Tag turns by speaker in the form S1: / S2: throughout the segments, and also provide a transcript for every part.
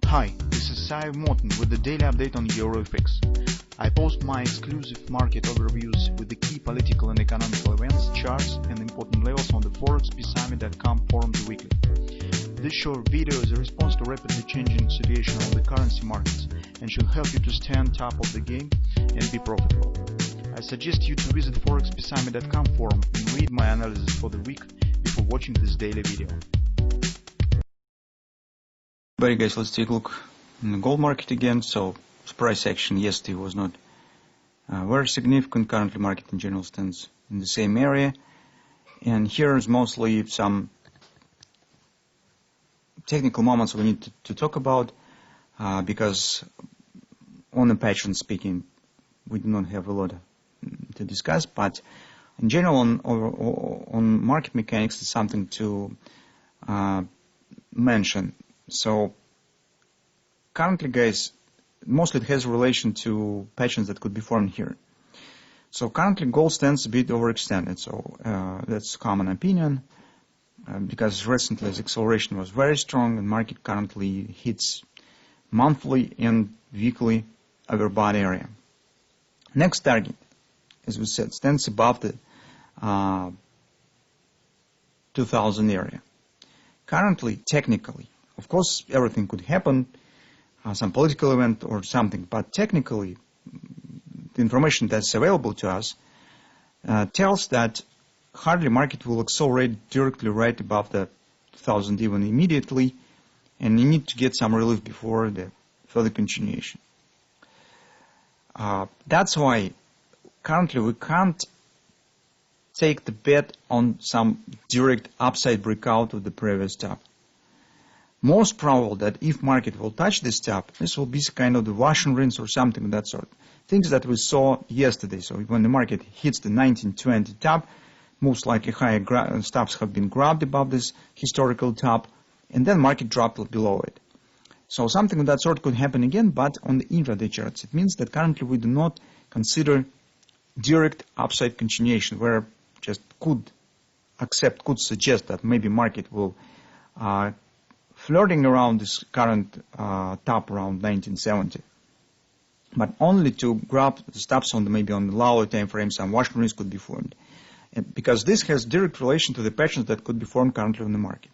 S1: Hi, this is Sive Morten with the daily update on EuroFX. I post my exclusive market overviews with the key political and economical events, charts, and important levels on the ForexPeaceArmy.com forums weekly. This short video is a response to rapidly changing situation on the currency markets and should help you to stay on top of the game and be profitable. I suggest you to visit ForexPeaceArmy.com forum and read my analysis for the week before watching this daily video.
S2: Alright guys, let's take a look in the gold market again. So price action yesterday was not very significant. Currently market in general stands in the same area, and here is mostly some technical moments we need to talk about because on the pattern speaking we do not have a lot to discuss, but in general on market mechanics it's something to mention. So currently guys, mostly it has relation to patterns that could be formed here. So currently gold stands a bit overextended, so that's common opinion because recently the acceleration was very strong and market currently hits monthly and weekly overbought area. Next target, as we said, stands above the 2000 area. Currently, technically, of course, everything could happen, some political event or something, but technically, the information that's available to us tells that hardly market will accelerate directly right above the 2000 even immediately, and you need to get some relief before the further continuation. That's why currently we can't take the bet on some direct upside breakout of the previous top. Most probable that if market will touch this top, this will be kind of the wash and rinse or something of that sort. Things that we saw yesterday. So when the market hits the 1920 top, most likely higher stops have been grabbed above this historical top, and then market dropped below it. So something of that sort could happen again, but on the intraday charts. It means that currently we do not consider direct upside continuation, where just could suggest that maybe market will flirting around this current top around 1970, but only to grab the stops on maybe on the lower time frame. Some wash and rinse could be formed, and because this has direct relation to the patterns that could be formed currently on the market.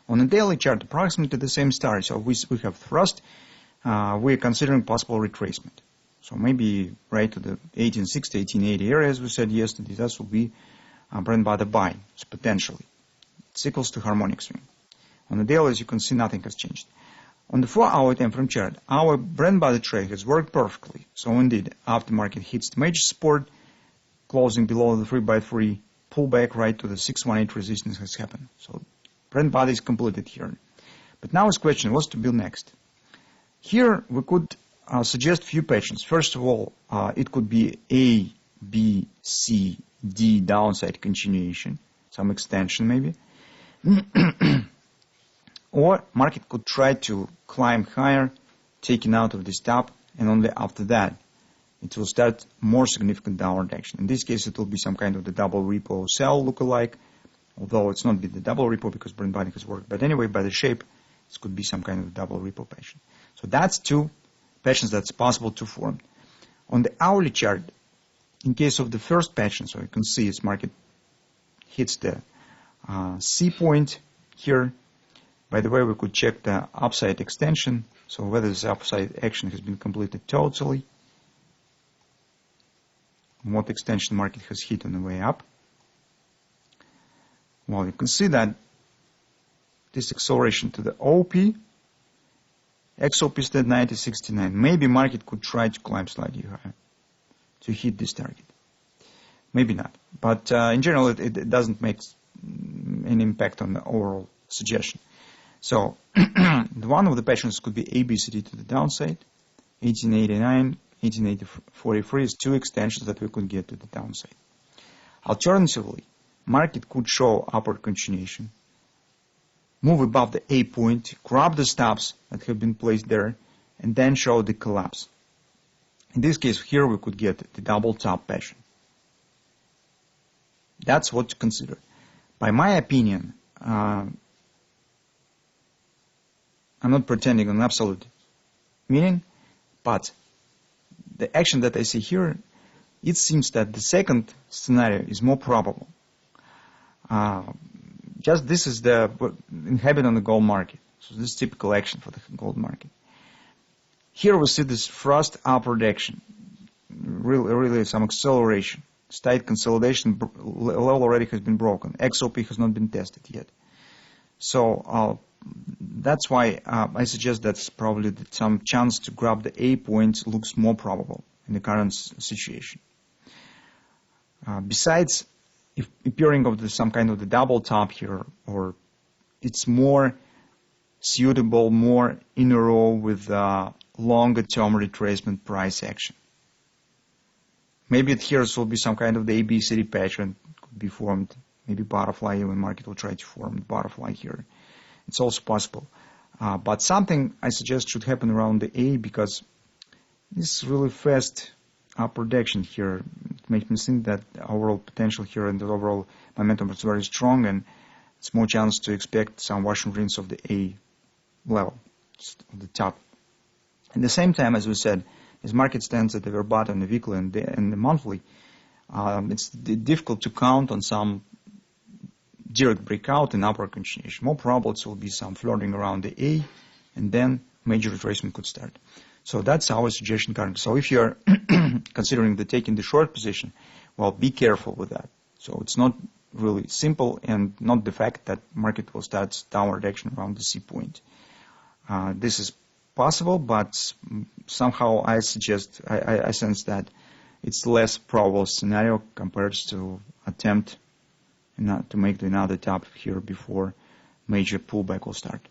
S2: On a daily chart, approximately the same story. So we have thrust. We are considering possible retracement. So maybe right to the 1860, 1880 area, as we said yesterday. That will be brand by the buy, so potentially. It's equals to harmonic swing. On the daily, as you can see, nothing has changed. On the 4-hour time frame chart, our brand by the trade has worked perfectly. So indeed, after market hits the major support, closing below the 3x3, pullback right to the 618 resistance has happened. So brand body is completed here. But now is question, what's to build next? Here we could suggest few patterns. First of all, it could be A, B, C, D downside continuation, some extension maybe. Or market could try to climb higher, taking out of this top, and only after that it will start more significant downward action. In this case, it will be some kind of the double repo sell lookalike, although it's not be the double repo because brand body has worked. But anyway, by the shape, this could be some kind of double repo pattern. So that's two patterns that's possible to form. On the hourly chart, in case of the first pattern, so you can see its market hits the C point here. By the way, we could check the upside extension, so whether this upside action has been completed totally, what extension market has hit on the way up. Well, you can see that this acceleration to the OP, XOP stood 90.69. Maybe market could try to climb slightly higher to hit this target. Maybe not, but in general, it doesn't make any impact on the overall suggestion. So one of the patterns could be ABCD to the downside, 1889, 1843 is two extensions that we could get to the downside. Alternatively, market could show upward continuation, move above the A point, grab the stops that have been placed there, and then show the collapse. In this case, here we could get the double top pattern. That's what to consider. By my opinion, I'm not pretending on absolute Meaning, but the action that I see here, it seems that the second scenario is more probable. Just this is the inhabit on the gold market. So this is typical action for the gold market. Here we see this thrust upward action, really some acceleration. Tight consolidation level already has been broken. XOP has not been tested yet. So that's why I suggest that's probably some chance to grab the A point looks more probable in the current situation. Besides, if appearing of some kind of the double top here, or it's more suitable, more in a row with longer term retracement price action. Maybe here will be some kind of the ABCD pattern could be formed. Maybe butterfly, even market will try to form the butterfly here. It's also possible. But something I suggest should happen around the A, because this really fast upward action here. It makes me think that overall potential here and the overall momentum is very strong, and it's more chance to expect some washing rinse of the A level, of the top. At the same time, as we said, as market stands at the very bottom, the weekly and the monthly, it's difficult to count on some direct breakout and upward continuation. More probable it will be some flirting around the A, and then major retracement could start. So that's our suggestion currently. So if you're considering taking the short position, well, be careful with that. So it's not really simple, and not the fact that market will start downward action around the C point. This is possible, but somehow I suggest, I sense that it's less probable scenario compared to attempt not to make another top here before major pullback will start.